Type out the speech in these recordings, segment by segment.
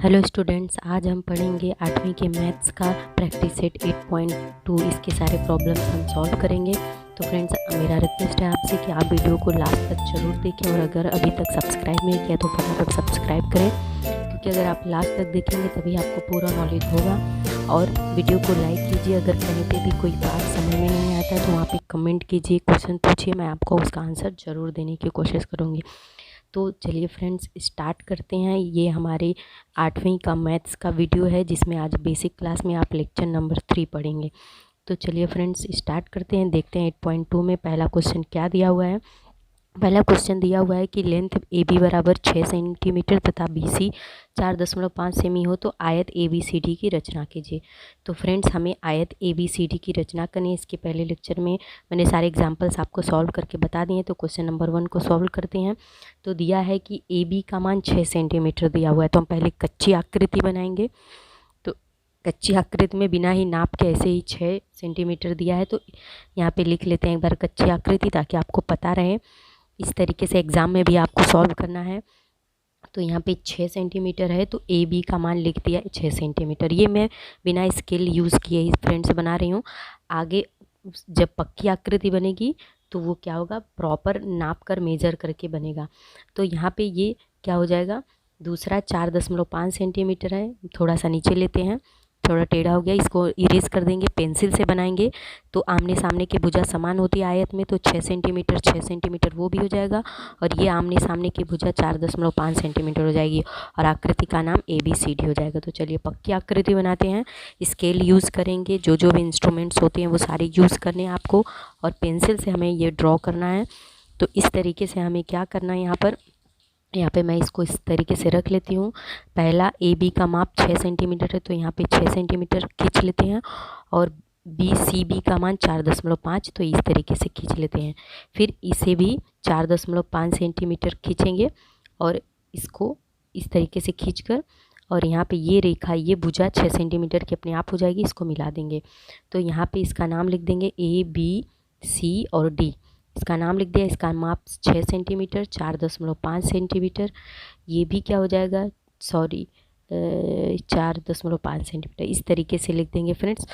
Hello students, आज हम पढ़ेंगे 8वीं के मैथ्स का प्रैक्टिस सेट 8.2। इसके सारे प्रॉब्लम्स हम सॉल्व करेंगे। तो फ्रेंड्स, मेरा रिक्वेस्ट है आपसे कि आप वीडियो को लास्ट तक जरूर देखें और अगर अभी तक सब्सक्राइब नहीं किया तो फटाफट सब्सक्राइब करें, क्योंकि अगर आप लास्ट तक देखेंगे तभी आपको पूरा नॉलेज होगा। और वीडियो को लाइक कीजिए। अगर कहीं पे भी कोई बात समझ में नहीं आता है तो वहाँ पे कमेंट कीजिए, क्वेश्चन पूछिए, मैं आपको उसका आंसर ज़रूर देने की कोशिश करूँगी। तो चलिए फ्रेंड्स, स्टार्ट करते हैं। ये हमारे 8वीं का मैथ्स का वीडियो है, जिसमें आज बेसिक क्लास में आप लेक्चर नंबर 3 पढ़ेंगे। तो चलिए फ्रेंड्स, स्टार्ट करते हैं। देखते हैं 8.2 में पहला क्वेश्चन क्या दिया हुआ है। पहला क्वेश्चन दिया हुआ है कि लेंथ ए बी बराबर 6 सेंटीमीटर तथा बी सी 4.5 सेमी हो तो आयत ए बी सी डी की रचना कीजिए। तो फ्रेंड्स, हमें आयत ए बी सी डी की रचना करनी है। इसके पहले लेक्चर में मैंने सारे एग्जांपल्स आपको सॉल्व करके बता दिए। तो क्वेश्चन नंबर 1 को सॉल्व करते हैं। तो दिया है कि ए बी का मान 6 सेंटीमीटर दिया हुआ है। तो हम पहले कच्ची आकृति बनाएंगे। तो कच्ची आकृति में बिना ही नाप के ऐसे ही 6 सेंटीमीटर दिया है, तो यहाँ पे लिख लेते हैं एक बार कच्ची आकृति, ताकि आपको पता रहे। इस तरीके से एग्ज़ाम में भी आपको सॉल्व करना है। तो यहाँ पे 6 सेंटीमीटर है, तो ए बी का मान लिख दिया 6 सेंटीमीटर। ये मैं बिना स्केल यूज़ किए ही फ्रेंड्स बना रही हूँ। आगे जब पक्की आकृति बनेगी तो वो क्या होगा, प्रॉपर नाप कर मेजर करके बनेगा। तो यहाँ पे ये क्या हो जाएगा, दूसरा 4.5 सेंटीमीटर है। थोड़ा सा नीचे लेते हैं, थोड़ा टेढ़ा हो गया, इसको इरेज कर देंगे, पेंसिल से बनाएंगे। तो आमने सामने की भुजा समान होती है आयत में, तो 6 सेंटीमीटर वो भी हो जाएगा। और ये आमने सामने की भुजा 4.5 सेंटीमीटर हो जाएगी, और आकृति का नाम ए बी सी डी हो जाएगा। तो चलिए पक्की आकृति बनाते हैं। स्केल यूज़ करेंगे, जो जो भी इंस्ट्रूमेंट्स होते हैं वो सारे यूज़ करने हैं आपको, और पेंसिल से हमें ये ड्रॉ करना है। तो इस तरीके से हमें क्या करना है, यहाँ पे मैं इसको इस तरीके से रख लेती हूँ। पहला ए बी का माप 6 सेंटीमीटर है, तो यहाँ पे 6 सेंटीमीटर खींच लेते हैं। और बी सी बी का मान 4.5, तो इस तरीके से खींच लेते हैं। फिर इसे भी 4.5 सेंटीमीटर खींचेंगे, और इसको इस तरीके से खींचकर, और यहाँ पे ये रेखा, ये भुजा 6 सेंटीमीटर की अपने आप हो जाएगी, इसको मिला देंगे। तो यहाँ पे इसका नाम लिख देंगे ए बी सी और डी। इसका नाम लिख दिया। इसका माप 6 सेंटीमीटर, 4.5 सेंटीमीटर। ये भी क्या हो जाएगा, 4.5 सेंटीमीटर। इस तरीके से लिख देंगे फ्रेंड्स।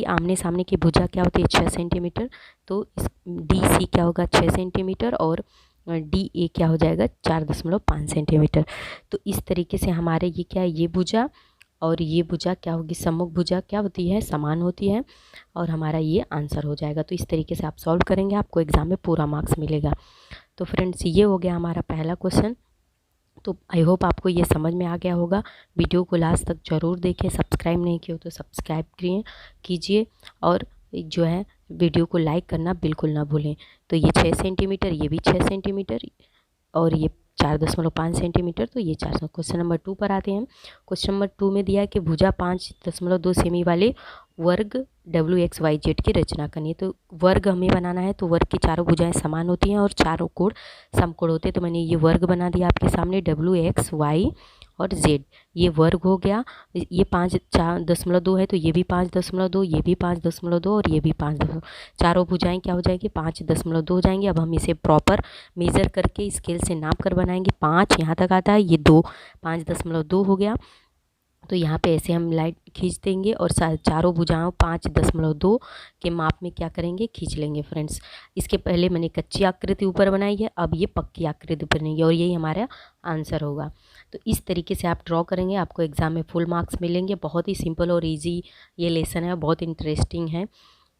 आमने सामने की भुजा क्या होती है, 6 सेंटीमीटर। तो इस डी सी क्या होगा, 6 सेंटीमीटर, और डी ए क्या हो जाएगा, 4.5 सेंटीमीटर। तो इस तरीके से हमारे ये क्या है, ये भुजा और ये भुजा क्या होगी, सम्मुख भुजा क्या होती है, समान होती है, और हमारा ये आंसर हो जाएगा। तो इस तरीके से आप सॉल्व करेंगे, आपको एग्ज़ाम में पूरा मार्क्स मिलेगा। तो फ्रेंड्स, ये हो गया हमारा पहला क्वेश्चन। तो आई होप आपको ये समझ में आ गया होगा। वीडियो को लास्ट तक ज़रूर देखें। सब्सक्राइब नहीं किया हो तो सब्सक्राइब कीजिए, और जो है वीडियो को लाइक करना बिल्कुल ना भूलें। तो ये 6 सेंटीमीटर, ये भी 6 सेंटीमीटर, और ये 4.5 सेंटीमीटर। तो ये 4। क्वेश्चन नंबर 2 पर आते हैं। क्वेश्चन नंबर 2 में दिया है कि भुजा 5.2 सेमी वाले वर्ग WXYZ की रचना करनी है। तो वर्ग हमें बनाना है, तो वर्ग की चारों भुजाएं समान होती हैं और चारों कोण समकोण होते हैं। तो मैंने ये वर्ग बना दिया आपके सामने, WXY और Z। ये वर्ग हो गया। ये 5.2 है, तो ये भी 5.2, ये भी 5.2, और ये भी 5.2। चारों भुजाएं क्या हो जाएगी, 5.2 हो जाएंगी। अब हम इसे प्रॉपर मेज़र करके स्केल से नाप कर बनाएंगे। 5 यहाँ तक आता है, ये 2, 5.2 हो गया। तो यहाँ पे ऐसे हम लाइन खींच देंगे, और चारों भुजाओं 5.2 के माप में क्या करेंगे, खींच लेंगे फ्रेंड्स। इसके पहले मैंने कच्ची आकृति ऊपर बनाई है, अब ये पक्की आकृति बनेगी, और यही हमारा आंसर होगा। तो इस तरीके से आप ड्रॉ करेंगे, आपको एग्ज़ाम में फुल मार्क्स मिलेंगे। बहुत ही सिंपल और ईजी ये लेसन है, बहुत इंटरेस्टिंग है,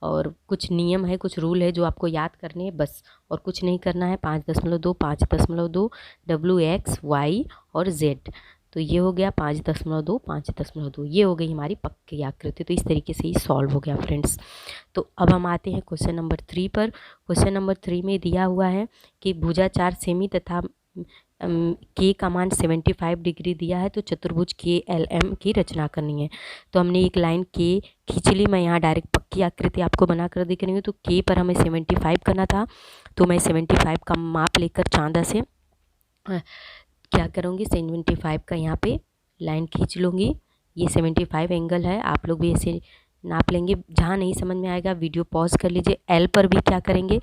और कुछ नियम है, कुछ रूल है जो आपको याद करने हैं बस, और कुछ नहीं करना है। 5.2, 5.2, WXY और Z। तो ये हो गया 5.2, 5.2। ये हो गई हमारी पक्की आकृति। तो इस तरीके से ही सॉल्व हो गया फ्रेंड्स। तो अब हम आते हैं क्वेश्चन नंबर 3 पर। क्वेश्चन नंबर 3 में दिया हुआ है कि भुजा 4 सेमी तथा के का मान 75 डिग्री दिया है, तो चतुर्भुज KLM की रचना करनी है। तो हमने एक लाइन के खींच ली। मैं यहाँ डायरेक्ट पक्की आकृति आपको बना कर दिख रही हूँ। तो के पर हमें 75 करना था, तो मैं 75 का माप लेकर चांदा से क्या करूँगी, 75 का यहाँ पे लाइन खींच लूँगी। ये 75 एंगल है, आप लोग भी ऐसे नाप लेंगे। जहाँ नहीं समझ में आएगा वीडियो पॉज कर लीजिए। एल पर भी क्या करेंगे,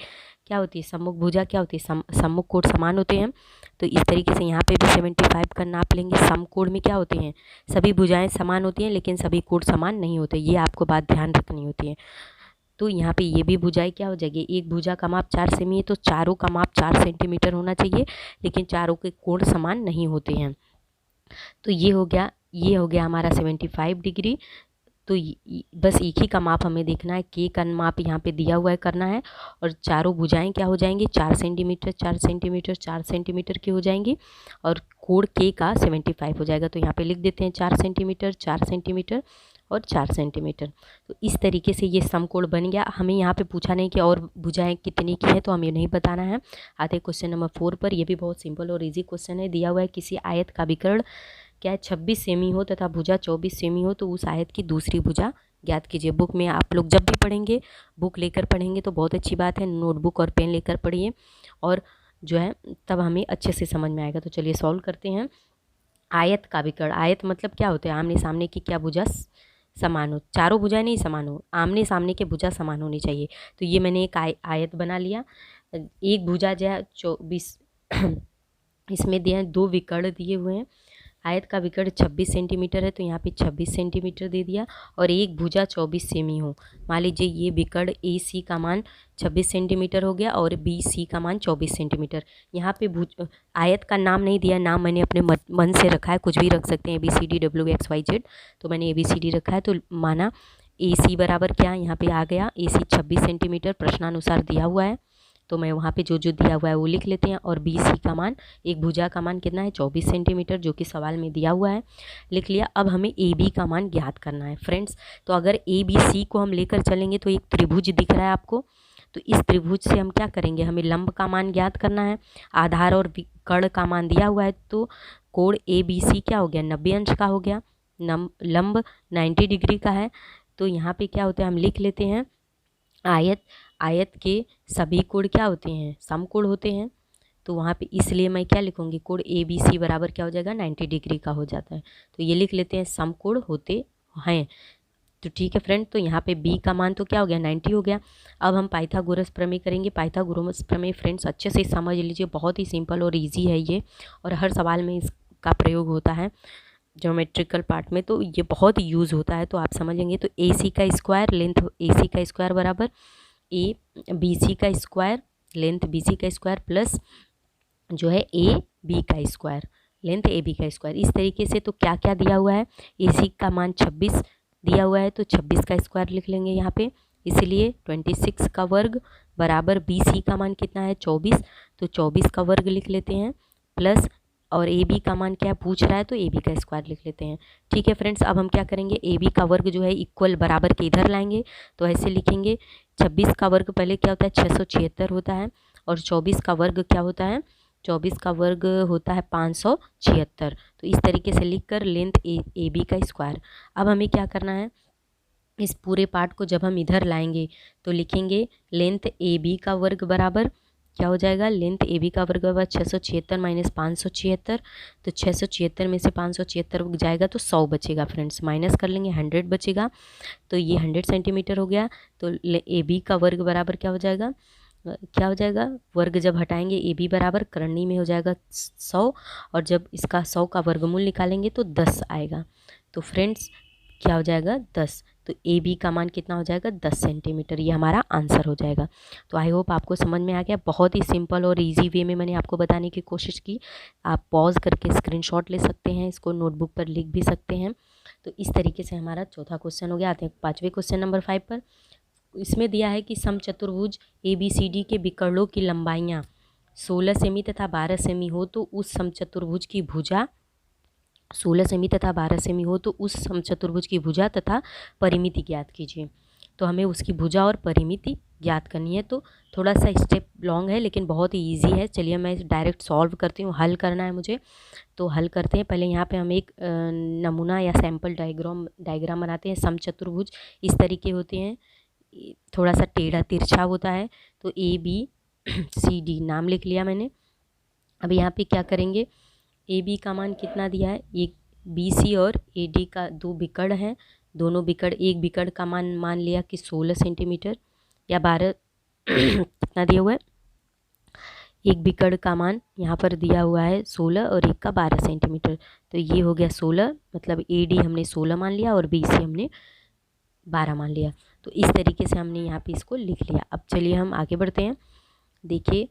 क्या होती है, सम्मुख भुजा क्या होती है, सम्मुख कोण समान होते हैं। तो इस तरीके से यहाँ पे भी 75 का नाप लेंगे। समकोण में क्या होते हैं, सभी भुजाएं समान होती हैं लेकिन सभी कोण समान नहीं होते, ये आपको बात ध्यान रखनी होती है। तो यहाँ पे ये भी भुजाएं क्या हो जाएगी, एक भुजा का माप 4 सेमी है तो चारों का माप 4 सेंटीमीटर होना चाहिए, लेकिन चारों के कोण समान नहीं होते हैं। तो ये हो गया हमारा 75 डिग्री। तो बस एक ही का माप हमें देखना है, के का माप यहाँ पे दिया हुआ है करना है, और चारों भुजाएं क्या हो जाएंगी, 4 सेंटीमीटर 4 सेंटीमीटर 4 सेंटीमीटर की हो जाएंगी, और कोण के का 75 हो जाएगा। तो यहाँ पे लिख देते हैं 4 सेंटीमीटर 4 सेंटीमीटर और 4 सेंटीमीटर। तो इस तरीके से ये समकोण बन गया। हमें यहाँ पे पूछा नहीं कि और भुजाएं कितनी की है, तो हमें नहीं बताना है। आते क्वेश्चन नंबर 4 पर। ये भी बहुत सिंपल और इजी क्वेश्चन है। दिया हुआ है किसी आयत का विकर्ण क्या है 26 सेमी हो तथा भुजा 24 सेमी हो, तो उस आयत की दूसरी भुजा ज्ञात कीजिए। बुक में आप लोग जब भी पढ़ेंगे, बुक लेकर पढ़ेंगे तो बहुत अच्छी बात है, नोटबुक और पेन लेकर पढ़िए, और जो है तब हमें अच्छे से समझ में आएगा। तो चलिए सॉल्व करते हैं। आयत का विकर्ण, आयत मतलब क्या होता है, आमने सामने की क्या भुजा समान हो, चारों भुजाएं नहीं समान हो, आमने सामने के भुजा समान होनी चाहिए। तो ये मैंने एक आयत बना लिया। एक भुजा जो है 24 इसमें दिए हैं, 2 विकर्ण दिए हुए हैं। आयत का विकर्ण 26 सेंटीमीटर है तो यहाँ पे 26 सेंटीमीटर दे दिया, और एक भुजा 24 सेमी हो। मान लीजिए ये विकर्ण ए सी का मान 26 सेंटीमीटर हो गया और बी सी का मान 24 सेंटीमीटर। यहाँ पे आयत का नाम नहीं दिया, नाम मैंने अपने मन से रखा है, कुछ भी रख सकते हैं, ABCD WXYZ। तो मैंने ABCD रखा है, तो माना ए सी बराबर क्या, यहाँ पे आ गया ए सी 26 सेंटीमीटर प्रश्नानुसार दिया हुआ है, तो मैं वहाँ पे जो जो दिया हुआ है वो लिख लेते हैं। और बी सी का मान, एक भुजा का मान कितना है 24 सेंटीमीटर, जो कि सवाल में दिया हुआ है, लिख लिया। अब हमें ए बी का मान ज्ञात करना है फ्रेंड्स। तो अगर ए बी सी को हम लेकर चलेंगे तो एक त्रिभुज दिख रहा है आपको, तो इस त्रिभुज से हम क्या करेंगे, हमें लंब का मान ज्ञात करना है, आधार और कर्ण का मान दिया हुआ है। तो कोण ए बी सी क्या हो गया, 90 अंश का हो गया, लंब 90 डिग्री का है। तो यहाँ पे क्या होता है, हम लिख लेते हैं आयत के सभी कोण क्या होते हैं, समकोण होते हैं। तो वहाँ पे इसलिए मैं क्या लिखूँगी, कोण ए बी सी बराबर क्या हो जाएगा, 90 डिग्री का हो जाता है। तो ये लिख लेते हैं समकोण होते हैं। तो ठीक है फ्रेंड, तो यहाँ पे बी का मान तो क्या हो गया, 90 हो गया। अब हम पाइथागोरस प्रमेय करेंगे। पाइथागोरस प्रमेय फ्रेंड्स अच्छे से समझ लीजिए, बहुत ही सिंपल और ईजी है ये, और हर सवाल में इसका प्रयोग होता है ज्योमेट्रिकल पार्ट में, तो ये बहुत यूज़ होता है, तो आप समझेंगे। तो ए सी का स्क्वायर, लेंथ ए सी का स्क्वायर बराबर ए बी सी का स्क्वायर, लेंथ बी सी का स्क्वायर, प्लस जो है ए बी का स्क्वायर, लेंथ ए बी का स्क्वायर। इस तरीके से तो क्या क्या दिया हुआ है, ए सी का मान 26 दिया हुआ है, तो 26 का स्क्वायर लिख लेंगे यहाँ पे, इसलिए 26 का वर्ग बराबर बी सी का मान कितना है 24, तो 24 का वर्ग लिख लेते हैं, प्लस और ए बी का मान क्या पूछ रहा है, तो ए बी का स्क्वायर लिख लेते हैं। ठीक है फ्रेंड्स, अब हम क्या करेंगे, ए बी का वर्ग जो है इक्वल बराबर के इधर लाएंगे, तो ऐसे लिखेंगे 26 का वर्ग पहले क्या होता है 676 होता है, और 24 का वर्ग क्या होता है, 24 का वर्ग होता है 576। तो इस तरीके से लिखकर लेंथ ए बी का स्क्वायर। अब हमें क्या करना है, इस पूरे पार्ट को जब हम इधर लाएंगे तो लिखेंगे लेंथ ए बी का वर्ग बराबर क्या हो जाएगा, लेंथ ए बी का वर्ग बराबर 676 माइनस 576। तो 676 में से 576 जाएगा तो 100 बचेगा फ्रेंड्स, माइनस कर लेंगे 100 बचेगा, तो ये 100 सेंटीमीटर हो गया। तो ए बी का वर्ग बराबर क्या हो जाएगा, वर्ग जब हटाएंगे ए बी बराबर करनी में हो जाएगा 100, और जब इसका 100 का वर्गमूल निकालेंगे तो 10 आएगा। तो फ्रेंड्स क्या हो जाएगा 10, तो ए बी का मान कितना हो जाएगा 10 सेंटीमीटर, ये हमारा आंसर हो जाएगा। तो आई होप आपको समझ में आ गया, बहुत ही सिंपल और इजी वे में मैंने आपको बताने की कोशिश की। आप पॉज करके स्क्रीनशॉट ले सकते हैं, इसको नोटबुक पर लिख भी सकते हैं। तो इस तरीके से हमारा चौथा क्वेश्चन हो गया। आते हैं 5वें क्वेश्चन नंबर 5 पर। इसमें दिया है कि समचतुर्भुज ABCD के विकर्णों की लंबाइयाँ 16 सेमी तथा 12 सेमी हो तो उस समचतुर्भुज की भुजा 16 सेमी तथा 12 सेमी हो तो उस समचतुर्भुज की भुजा तथा परिमिति ज्ञात कीजिए। तो हमें उसकी भुजा और परिमिति ज्ञात करनी है। तो थोड़ा सा स्टेप लॉन्ग है लेकिन बहुत ही ईजी है। चलिए मैं डायरेक्ट सॉल्व करती हूँ, हल करना है मुझे, तो हल करते हैं। पहले यहाँ पे हम एक नमूना या सैम्पल डायग्राम बनाते हैं। समचतुर्भुज इस तरीके होते हैं, थोड़ा सा टेढ़ा तिरछा होता है। तो ABCD नाम लिख लिया मैंने। अब यहाँ पे क्या करेंगे, AB का मान कितना दिया है, एक BC और AD का 2 विकर्ण है, दोनों विकर्ण, एक विकर्ण का मान लिया कि 16 सेंटीमीटर या 12 कितना दिया हुआ है एक बिकड़ का मान यहाँ पर दिया हुआ है 16 और एक का 12 सेंटीमीटर। तो ये हो गया 16, मतलब AD हमने 16 मान लिया और BC हमने 12 मान लिया। तो इस तरीके से हमने यहाँ पे इसको लिख लिया। अब चलिए हम आगे बढ़ते हैं। देखिए,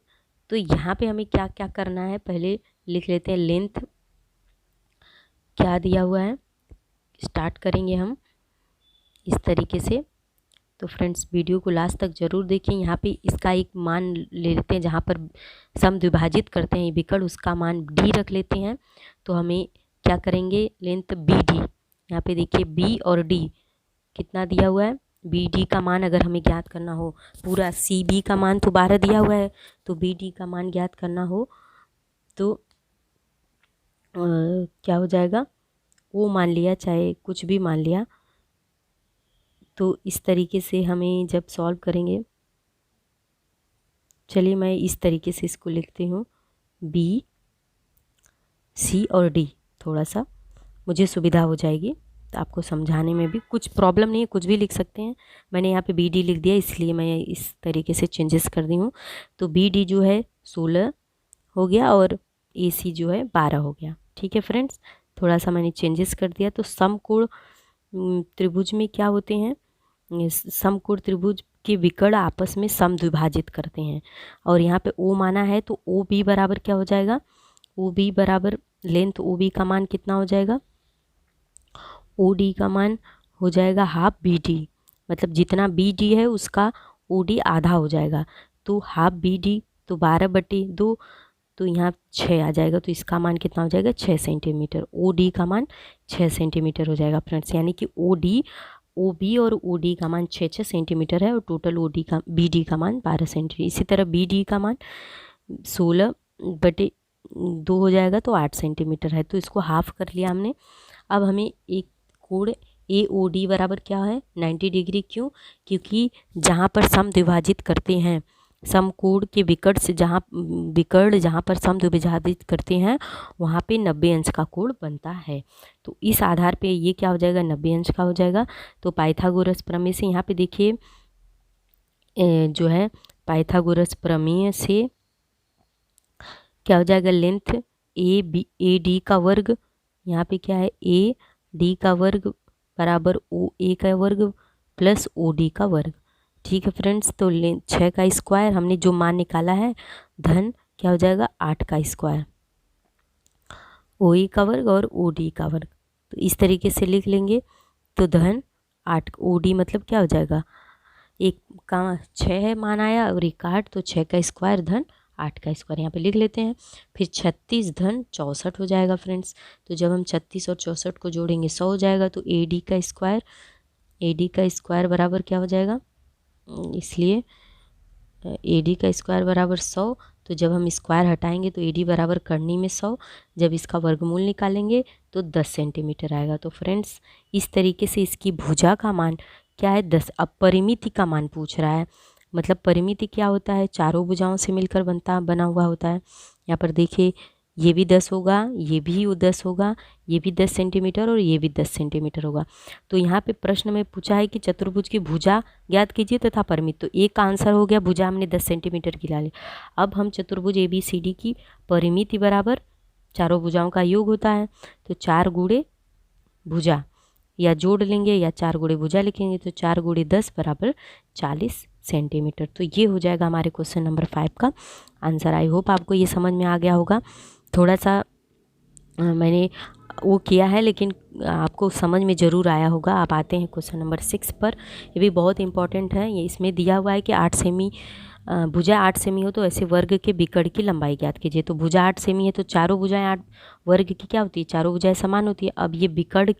तो यहाँ पे हमें क्या क्या करना है, पहले लिख लेते हैं लेंथ क्या दिया हुआ है। स्टार्ट करेंगे हम इस तरीके से। तो फ्रेंड्स वीडियो को लास्ट तक ज़रूर देखें। यहाँ पे इसका एक मान ले लेते हैं, जहाँ पर सम द्विभाजित करते हैं बिकड़, उसका मान D रख लेते हैं। तो हमें क्या करेंगे, लेंथ BD, यहाँ पे देखिए B और D कितना दिया हुआ है। BD का मान अगर हमें ज्ञात करना हो, पूरा CB का मान तो 12 दिया हुआ है, तो BD का मान ज्ञात करना हो तो क्या हो जाएगा, वो मान लिया चाहे कुछ भी मान लिया। तो इस तरीके से हमें जब सॉल्व करेंगे, चलिए मैं इस तरीके से इसको लिखती हूँ, B C और D, थोड़ा सा मुझे सुविधा हो जाएगी। तो आपको समझाने में भी कुछ प्रॉब्लम नहीं है, कुछ भी लिख सकते हैं। मैंने यहाँ पे BD लिख दिया, इसलिए मैं इस तरीके से चेंजेस कर दी हूँ। तो BD जो है 16 हो गया और AC जो है 12 हो गया। ठीक है फ्रेंड्स, थोड़ा सा मैंने चेंजेस कर दिया। तो समकोण त्रिभुज में क्या होते हैं, समकोण त्रिभुज के विकर्ण आपस में समद्विभाजित करते हैं। और यहाँ पे O माना है, तो OB बराबर क्या हो जाएगा, OB बराबर लेंथ OB का मान कितना हो जाएगा, OD का मान हो जाएगा हाफ BD, मतलब जितना BD है उसका OD आधा हो जाएगा। तो हाफ BD तो 12/2, तो यहाँ 6 आ जाएगा। तो इसका मान कितना हो जाएगा, 6 सेंटीमीटर। OD का मान 6 सेंटीमीटर हो जाएगा फ्रेंड्स, यानी कि OB और OD का मान 6 सेंटीमीटर है और टोटल BD का मान 12 सेंटीमीटर। इसी तरह BD का मान 16/2 हो जाएगा, तो 8 सेंटीमीटर है। तो इसको हाफ कर लिया हमने। अब हमें एक कोण AOD बराबर क्या है, 90 डिग्री। क्यों, क्योंकि जहाँ पर सम द्विभाजित करते हैं, समकोण के विकर्ण से जहाँ पर सम द्विभाजित करते हैं वहाँ पे 90 अंश का कोण बनता है। तो इस आधार पे ये क्या हो जाएगा, 90 अंश का हो जाएगा। तो पाइथागोरस प्रमेय से यहाँ पे देखिए जो है पाइथागोरस प्रमेय से क्या हो जाएगा, लेंथ AD का वर्ग, यहाँ पे क्या है AD का वर्ग बराबर OA का वर्ग प्लस OD का वर्ग। ठीक है फ्रेंड्स, तो 6 का स्क्वायर हमने जो मान निकाला है, धन क्या हो जाएगा 8 का स्क्वायर, OE का वर्ग और OD का वर्ग। तो इस तरीके से लिख लेंगे। तो धन 8, OD मतलब क्या हो जाएगा, एक का 6 है मान आया और एक 8, तो 6 का स्क्वायर धन 8 का स्क्वायर यहाँ पे लिख लेते हैं। फिर 36 धन 64 हो जाएगा फ्रेंड्स। तो जब हम 36 और 64 को जोड़ेंगे 100 हो जाएगा। तो AD का स्क्वायर बराबर क्या हो जाएगा, इसलिए AD का स्क्वायर बराबर 100। तो जब हम स्क्वायर हटाएंगे तो AD बराबर करनी में 100, जब इसका वर्गमूल निकालेंगे तो 10 सेंटीमीटर आएगा। तो फ्रेंड्स इस तरीके से इसकी भुजा का मान क्या है, 10। अब परिमिति का मान पूछ रहा है, मतलब परिमिति क्या होता है, चारों भुजाओं से मिलकर बना हुआ होता है। यहाँ पर देखिए ये भी 10 होगा, ये भी 10 होगा, ये भी 10 सेंटीमीटर और ये भी 10 सेंटीमीटर होगा। तो यहाँ पे प्रश्न में पूछा है कि चतुर्भुज की भुजा ज्ञात कीजिए तथा परिमित। तो एक का आंसर हो गया, भुजा हमने 10 सेंटीमीटर की ला ली। अब हम चतुर्भुज ABCD की परिमिति बराबर चारों भुजाओं का योग होता है, तो 4 गुणे भुजा या जोड़ लेंगे या 4 गुणे भुजा लिखेंगे, तो 4 गुणे 10 बराबर 40 सेंटीमीटर। तो ये हो जाएगा हमारे क्वेश्चन नंबर 5 का आंसर। आई होप आपको ये समझ में आ गया होगा। थोड़ा सा मैंने वो किया है, लेकिन आपको समझ में ज़रूर आया होगा। आप आते हैं क्वेश्चन नंबर 6 पर। ये भी बहुत इंपॉर्टेंट है। ये इसमें दिया हुआ है कि 8 सेमी भुजा 8 सेमी हो तो ऐसे वर्ग के विकर्ण की लंबाई ज्ञात कीजिए। तो भुजा 8 सेमी है तो चारों भुजाएं 8 वर्ग की क्या होती है, चारों भुजाएं समान होती है। अब ये विकर्ण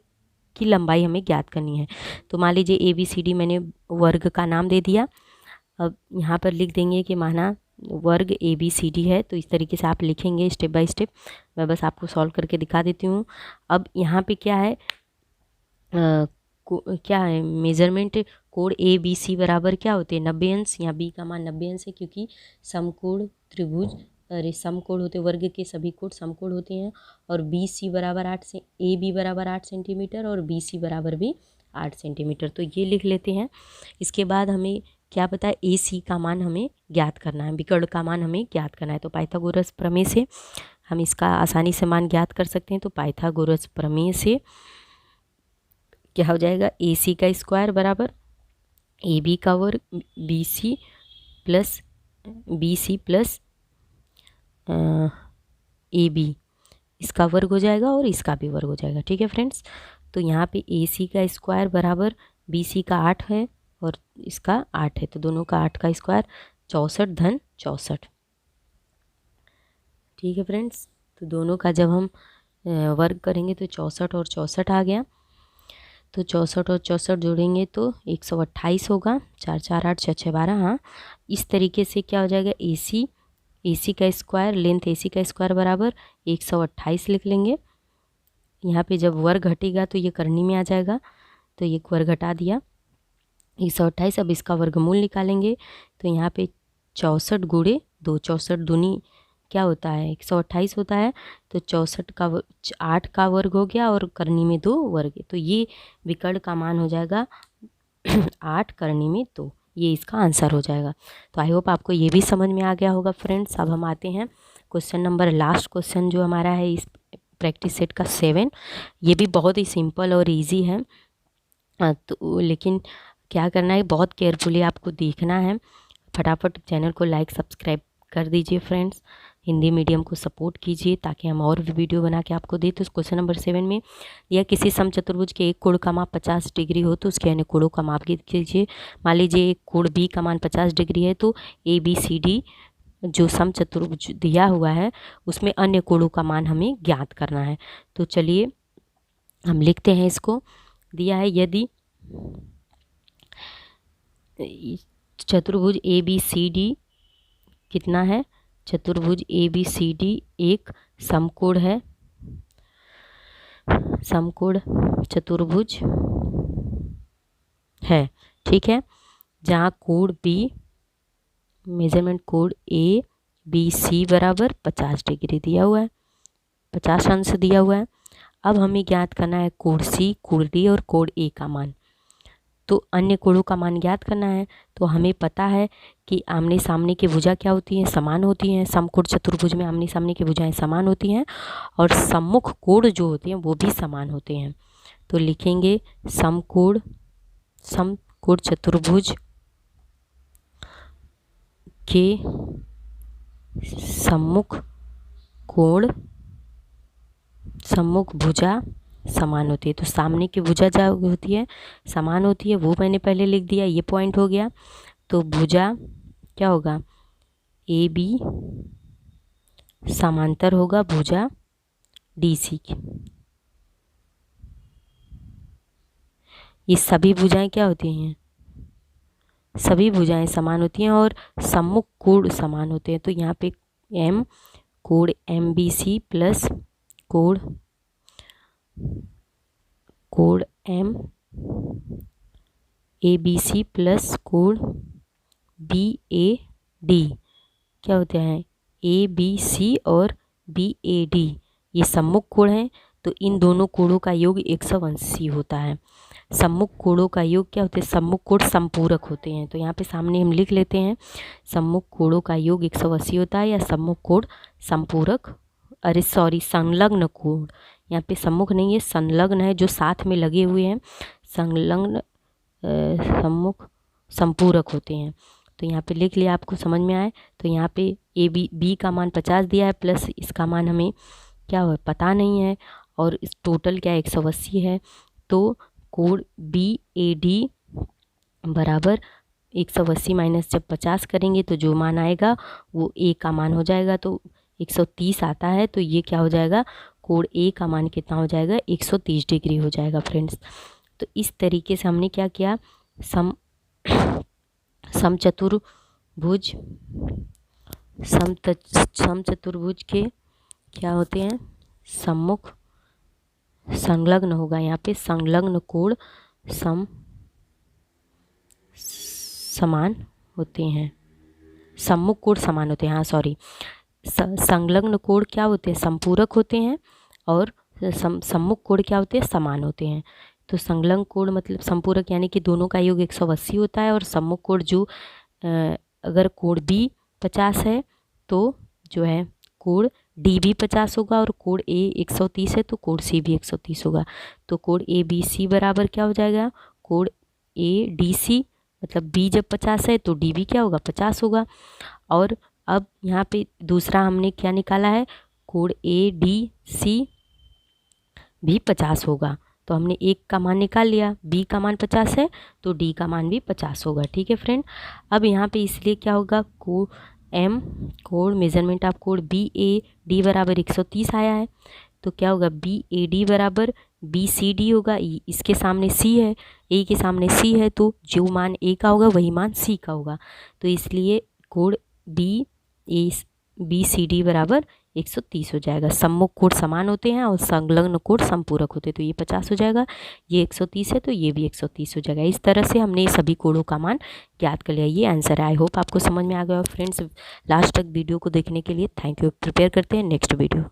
की लंबाई हमें ज्ञात करनी है। तो मान लीजिए ABCD मैंने वर्ग का नाम दे दिया। अब यहाँ पर लिख देंगे कि माना वर्ग ABCD है। तो इस तरीके से आप लिखेंगे स्टेप बाय स्टेप। मैं बस आपको सॉल्व करके दिखा देती हूँ। अब यहाँ पे क्या है, क्या है मेजरमेंट, कोण ABC बराबर क्या होते हैं 90 अंश। यहाँ B का मान 90 अंश है, क्योंकि समकोण त्रिभुज समकोण होते वर्ग के सभी कोण समकोण होते हैं। और BC बराबर 8 से AB बराबर 8 सेंटीमीटर और BC बराबर भी 8 सेंटीमीटर। तो ये लिख लेते हैं। इसके बाद हमें क्या पता है, ए सी का मान हमें ज्ञात करना है, विकर्ण का मान हमें ज्ञात करना है। तो पाइथागोरस प्रमेय से हम इसका आसानी से मान ज्ञात कर सकते हैं। तो पाइथागोरस प्रमेय से क्या हो जाएगा, ए सी का स्क्वायर बराबर ए बी का वर्ग B C plus A B, इसका वर्ग हो जाएगा और इसका भी वर्ग हो जाएगा। ठीक है फ्रेंड्स, तो यहाँ पे ए सी का स्क्वायर बराबर बी सी का 8 है और इसका 8 है, तो दोनों का 8 का स्क्वायर 64 धन 64। ठीक है फ्रेंड्स, तो दोनों का जब हम वर्ग करेंगे तो 64 और 64 आ गया। तो 64 और 64 जोड़ेंगे तो 128 होगा, 4 4 8 6 6 12। हाँ, इस तरीके से क्या हो जाएगा, ए सी का स्क्वायर, लेंथ ए सी का स्क्वायर बराबर 128 लिख लेंगे। यहाँ पे जब वर्ग घटेगा तो ये करनी में आ जाएगा, तो ये वर्ग घटा दिया 128। अब इसका वर्गमूल निकालेंगे तो यहाँ पे 64 गुणे 2, 64 दूनी क्या होता है 128 होता है, तो 64 का 8 का वर्ग हो गया और करनी में 2 वर्ग, तो ये विकर्ण का मान हो जाएगा 8 करनी में 2, ये इसका आंसर हो जाएगा। तो आई होप आपको ये भी समझ में आ गया होगा फ्रेंड्स। अब हम आते हैं क्वेश्चन नंबर, लास्ट क्वेश्चन जो हमारा है इस प्रैक्टिस सेट का 7। ये भी बहुत ही सिंपल और ईजी है, तो लेकिन क्या करना है, बहुत केयरफुली आपको देखना है। फटाफट चैनल को लाइक सब्सक्राइब कर दीजिए फ्रेंड्स, हिंदी मीडियम को सपोर्ट कीजिए ताकि हम और भी वीडियो बना के आपको दे। तो क्वेश्चन नंबर 7 में यह किसी समचतुर्भुज के एक कोण का माप 50 डिग्री हो तो उसके अन्य कोणों का माप कीजिए। मान लीजिए एक कोण बी का मान 50 डिग्री है, तो ए बी सी डी जो समचतुर्भुज दिया हुआ है उसमें अन्य कोणों का मान हमें ज्ञात करना है। तो चलिए हम लिखते हैं, इसको दिया है, यदि चतुर्भुज ए बी सी डी कितना है, चतुर्भुज ए बी सी डी एक समकोण है, समकोण चतुर्भुज है। ठीक है, जहाँ कोण बी, मेजरमेंट कोण ए बी सी बराबर 50 डिग्री दिया हुआ है, 50 अंश दिया हुआ है। अब हमें ज्ञात करना है कोण सी, कोण डी और कोण ए का मान। तो अन्य कोणों का मान ज्ञात करना है। तो हमें पता है कि आमने सामने की भुजा क्या होती हैं, समान होती हैं। समकोण चतुर्भुज में आमने सामने की भुजाएं समान होती हैं और सम्मुख कोण जो होते हैं वो भी समान होते हैं। तो लिखेंगे समकोण चतुर्भुज के सम्मुख कोण, सम्मुख भुजा समान होती है। तो सामने की भुजा जो होती है समान होती है, वो मैंने पहले लिख दिया, ये पॉइंट हो गया। तो भुजा क्या होगा, ए बी समांतर होगा भुजा डी सी की। ये सभी भुजाएं क्या होती हैं, सभी भुजाएं समान होती हैं और सम्मुख कोण समान होते हैं। तो यहाँ पे एम कोण एम बी सी प्लस कोण M A B C plus कोण बी ए डी क्या होते हैं, ए बी सी और बी ए डी ये सम्मुख कोण हैं। तो इन दोनों कोणों का योग 180 होता है। सम्मुख कोणों का योग क्या होते हैं, सम्मुख कोण संपूरक होते हैं। तो यहाँ पे सामने हम लिख लेते हैं, सम्मुख कोणों का योग 180 होता है या सम्मुख कोण संपूरक, अरे सॉरी संलग्न कोण, यहाँ पे सम्मुख नहीं है संलग्न है, जो साथ में लगे हुए हैं संलग्न सम्मुख संपूरक होते हैं। तो यहाँ पे लिख लिया, आपको समझ में आए। तो यहाँ पे ए बी का मान 50 दिया है प्लस इसका मान हमें क्या हो पता नहीं है और इस टोटल क्या 180 है। तो कोण बी ए डी बराबर 180 माइनस जब 50 करेंगे तो जो मान आएगा वो ए का मान हो जाएगा, तो 130 आता है। तो ये क्या हो जाएगा, कोण ए का मान कितना हो जाएगा, 130 डिग्री हो जाएगा फ्रेंड्स। तो इस तरीके से हमने क्या किया, समचतुर्भुज के क्या होते हैं, सम्मुख संलग्न होगा, यहाँ पे संलग्न कोण समान होते हैं, सम्मुख कोण समान होते हैं, हाँ सॉरी, संलग्न कोण क्या होते हैं, संपूरक होते हैं और सम्मुख कोण क्या होते हैं, समान होते हैं। तो संलग्न कोण मतलब संपूरक यानी कि दोनों का योग 180 होता है। और सम्मुख कोण जो अगर कोण बी 50 है तो जो है कोण डी भी 50 होगा, और कोण ए 130 है तो कोण सी भी 130 होगा। तो कोण ए बी सी बराबर क्या हो जाएगा, कोण ए डी सी, मतलब बी जब 50 है तो डी भी क्या होगा 50 होगा। और अब यहाँ पे दूसरा हमने क्या निकाला है, कोण ए डी सी भी 50 होगा। तो हमने एक का मान निकाल लिया, बी का मान 50 है तो डी का मान भी 50 होगा। ठीक है फ्रेंड। अब यहाँ पे इसलिए क्या होगा, कोण मेजरमेंट ऑफ कोण बी ए डी बराबर 130 आया है, तो क्या होगा बी ए डी बराबर बी सी डी होगा। इसके सामने सी है, ए के सामने सी है, तो जो मान ए का होगा वही मान सी का होगा। तो इसलिए कोण बी सी डी बराबर 130 हो जाएगा। सम्मुख कोण समान होते हैं और संलग्न कोण संपूरक होते हैं, तो ये 50 हो जाएगा, ये 130 है तो ये भी 130 हो जाएगा। इस तरह से हमने सभी कोणों का मान ज्ञात कर लिया। ये आंसर है। आई होप आपको समझ में आ गया। फ्रेंड्स लास्ट तक वीडियो को देखने के लिए थैंक यू। प्रिपेयर करते हैं नेक्स्ट वीडियो।